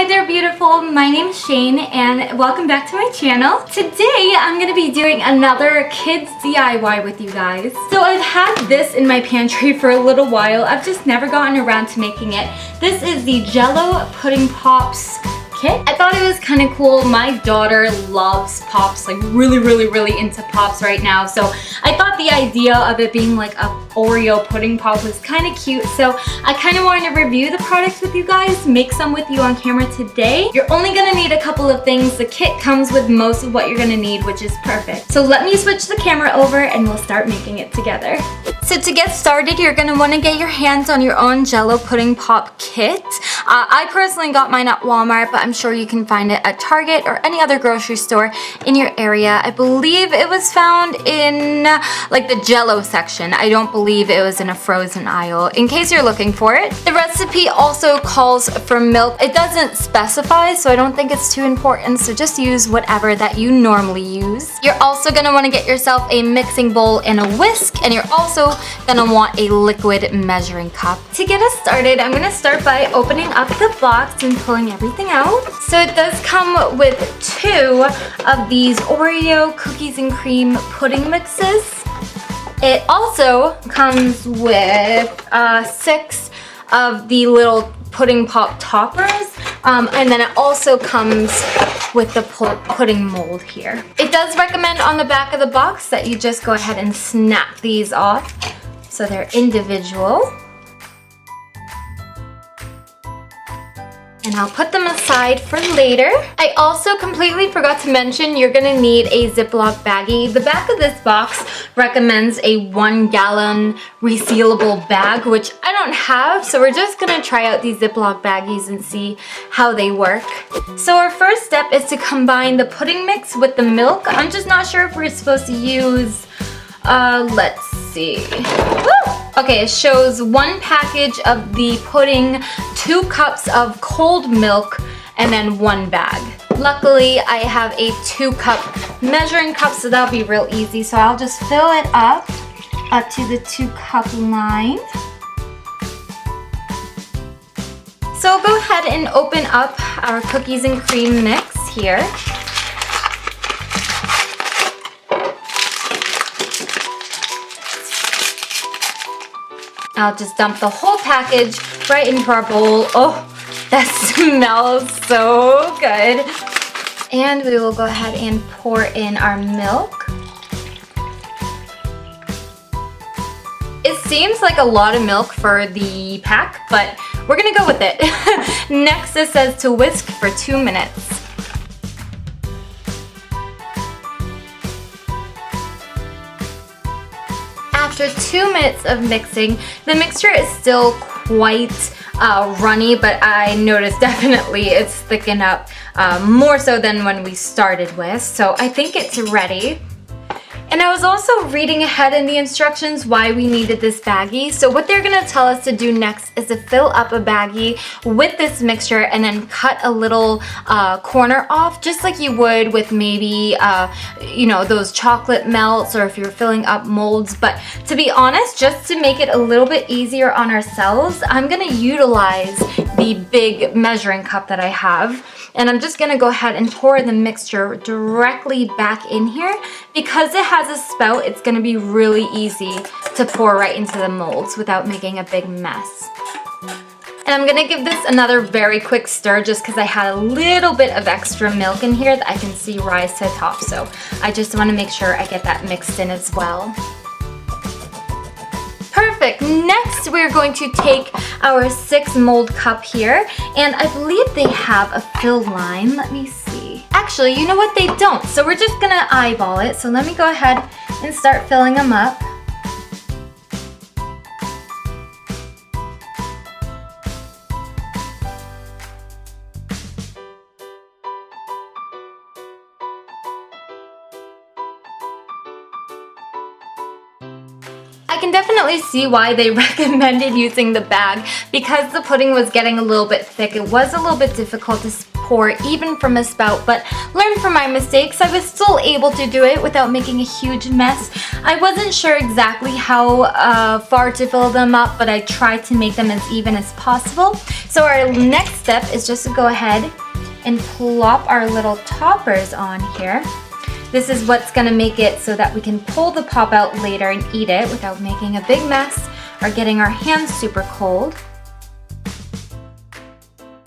Hi there, beautiful. My name's Shane and welcome back to my channel. Today I'm going to be doing another kids DIY with you guys. So I've had this in my pantry for a little while. I've just never gotten around to making it. This is the Jell-O Pudding Pops Kit. I thought it was kind of cool. My daughter loves pops, like really into pops right now. So I thought the idea of it being like a Oreo pudding pop was kind of cute. So I kind of wanted to review the products with you guys, make some with you on camera today. You're only gonna need a couple of things. The kit comes with most of what you're gonna need, which is perfect. So let me switch the camera over and we'll start making it together. So to get started, you're gonna wanna get your hands on your own Jell-O Pudding Pop Kit. I personally got mine at Walmart, but I'm sure you can find it at Target or any other grocery store in your area. I believe it was found in like the Jell-O section. I don't believe it was in a frozen aisle, in case you're looking for it. The recipe also calls for milk. It doesn't specify, so I don't think it's too important, so just use whatever that you normally use. You're also gonna wanna get yourself a mixing bowl and a whisk, and you're also gonna want a liquid measuring cup. To get us started, I'm gonna start by opening up the box and pulling everything out. So it does come with 2 of these Oreo cookies and cream pudding mixes. It also comes with 6 of the little pudding pop toppers, and then it also comes with the pudding mold here. It does recommend on the back of the box that you just go ahead and snap these off so they're individual. And I'll put them aside for later. I also completely forgot to mention you're gonna need a Ziploc baggie. The back of this box recommends a 1-gallon resealable bag, which I don't have, so we're just gonna try out these Ziploc baggies and see how they work. So our first step is to combine the pudding mix with the milk. I'm just not sure if we're supposed to use, let's see. Woo! Okay, it shows 1 package of the pudding, 2 cups of cold milk, and then 1 bag. Luckily, I have a 2-cup measuring cup, so that'll be real easy. So I'll just fill it up to the 2-cup line. So I'll go ahead and open up our cookies and cream mix here. I'll just dump the whole package right into our bowl. Oh, that smells so good. And we will go ahead and pour in our milk. It seems like a lot of milk for the pack, but we're gonna go with it. Next, it says to whisk for 2 minutes. After 2 minutes of mixing, the mixture is still quite runny, but I noticed definitely it's thickened up more so than when we started with. So I think it's ready. And I was also reading ahead in the instructions why we needed this baggie. So what they're gonna tell us to do next is to fill up a baggie with this mixture and then cut a little corner off, just like you would with maybe, you know, those chocolate melts or if you're filling up molds. But to be honest, just to make it a little bit easier on ourselves, I'm gonna utilize the big measuring cup that I have. And I'm just gonna go ahead and pour the mixture directly back in here. Because it has a spout, it's gonna be really easy to pour right into the molds without making a big mess. And I'm gonna give this another very quick stir just because I had a little bit of extra milk in here that I can see rise to the top. So I just wanna make sure I get that mixed in as well. Perfect. Next, we're going to take our 6 mold cup here, and I believe they have a fill line. Let me see. Actually, you know what? They don't. So we're just gonna eyeball it. So let me go ahead and start filling them up. I can definitely see why they recommended using the bag because the pudding was getting a little bit thick. It was a little bit difficult to pour even from a spout, but learned from my mistakes. I was still able to do it without making a huge mess. I wasn't sure exactly how far to fill them up, but I tried to make them as even as possible. So our next step is just to go ahead and plop our little toppers on here. This is what's gonna make it so that we can pull the pop out later and eat it without making a big mess or getting our hands super cold.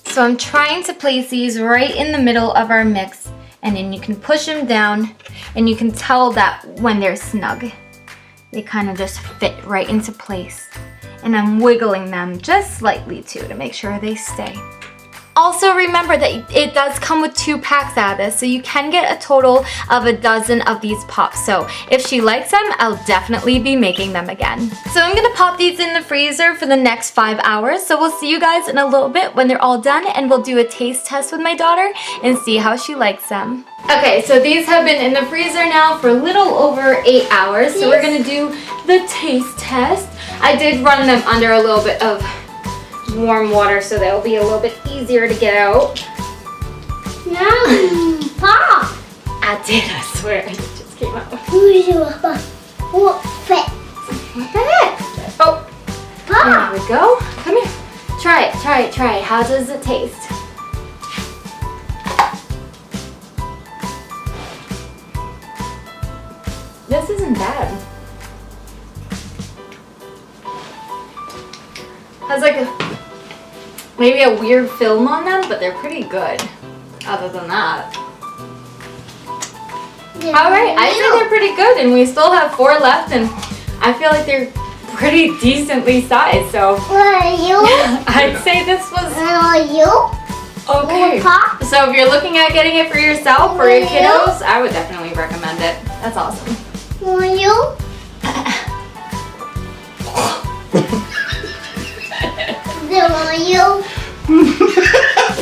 So I'm trying to place these right in the middle of our mix, and then you can push them down and you can tell that when they're snug, they kind of just fit right into place. And I'm wiggling them just slightly too to make sure they stay. Also remember that it does come with 2 packs out of this, so you can get a total of a dozen of these pops. So if she likes them, I'll definitely be making them again. So I'm gonna pop these in the freezer for the next 5 hours. So we'll see you guys in a little bit when they're all done, and we'll do a taste test with my daughter and see how she likes them. Okay, so these have been in the freezer now for a little over 8 hours. So we're gonna do the taste test. I did run them under a little bit of warm water so they'll be a little bit easier to get out. No, Pop. I did, I swear. It just came out. What fit? What the heck? Oh, Pop. there we go. Come here. Try it, try it, try it. How does it taste? This isn't bad. Has like maybe a weird film on them, but they're pretty good. Other than that. Alright, I think they're pretty good, and we still have 4 left, and I feel like they're pretty decently sized, so I'd say this was okay. So if you're looking at getting it for yourself or your kiddos, I would definitely recommend it. That's awesome.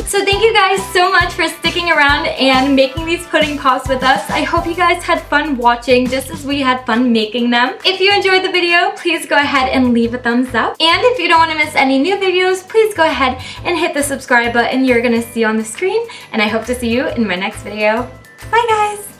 So thank you guys so much for sticking around and making these pudding pops with us. I hope you guys had fun watching just as we had fun making them. If you enjoyed the video, please go ahead and leave a thumbs up. And if you don't want to miss any new videos, please go ahead and hit the subscribe button you're going to see on the screen. And I hope to see you in my next video. Bye guys!